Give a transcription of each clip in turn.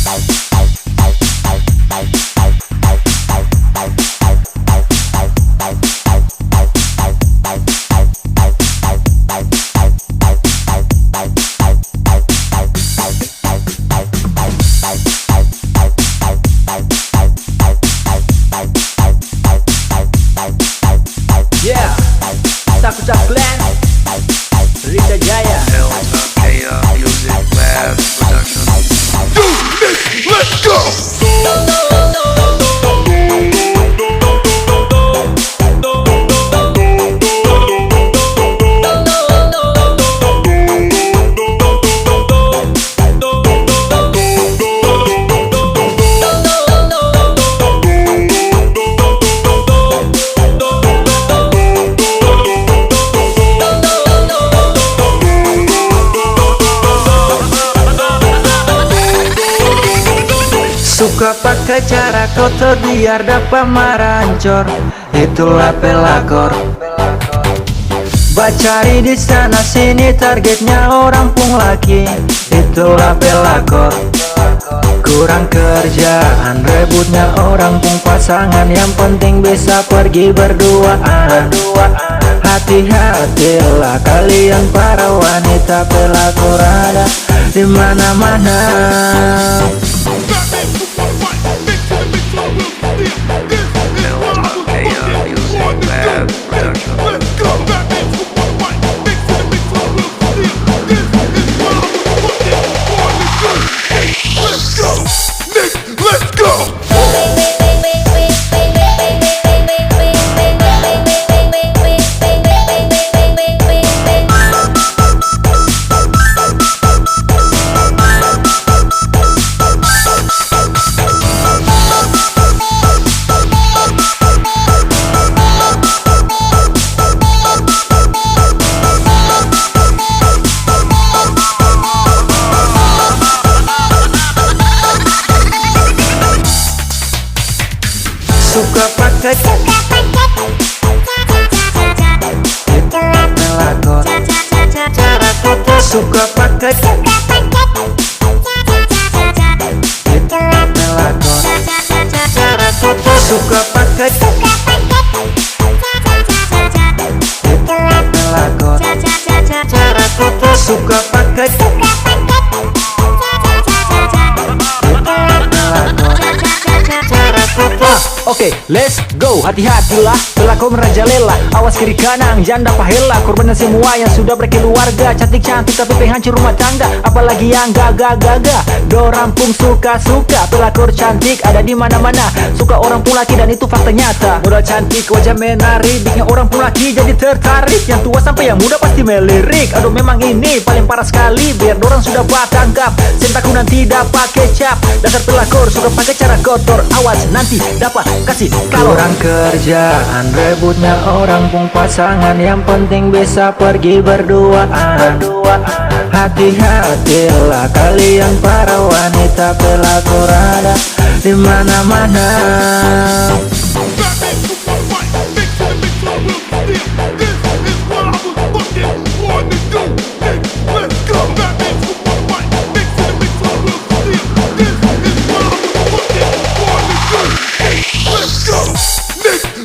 Yeah, Sakuta Clan, Rita Jaya. Music Lab Production. Let's go! Suka pakai cara kotor biar dapat marancor, itulah pelakor. Bacari di sana sini targetnya orang pun laki, itulah pelakor. Kurang kerjaan rebutnya orang pun pasangan, yang penting bisa pergi berduaan. Hati-hatilah kalian para wanita pelakor ada di mana-mana. Music Lab Production. Let's go! Suka pakai pelakor. Suka pakai pelakor. Suka pakai pelakor. Suka pakai Oke, let's go. Hati-hatilah, pelakor merajalela. Awas kiri kanan, janda pahela. Korban semua yang sudah berkeluarga. Cantik-cantik tapi penghancur rumah tangga. Apalagi yang gaga-gaga. Dorang pun suka-suka. Pelakor cantik ada di mana-mana. Suka orang pun laki dan itu fakta nyata. Modal cantik, wajah menarik, bikin orang pun laki jadi tertarik. Yang tua sampai yang muda pasti melirik. Aduh memang ini paling parah sekali. Biar dorang sudah batangkap. Sentaku nanti dapat kecap. Dasar pelakor suka pakai cara kotor. Awas nanti dapat kasih kalau kurang kerjaan rebutnya orang pun pasangan, yang penting bisa pergi berduaan. Hati-hatilah kalian para wanita pelakor ada di mana-mana.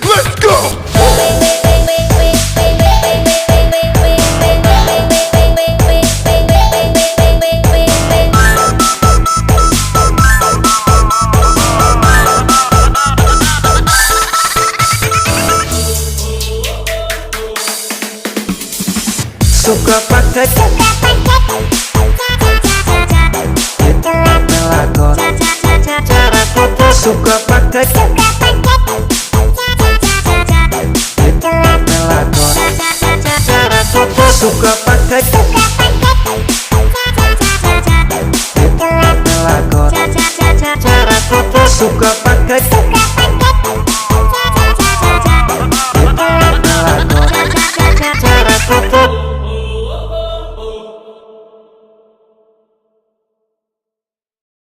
Let's go! Suka pakai pelakor. Suka pakai pelakor. Suka pakai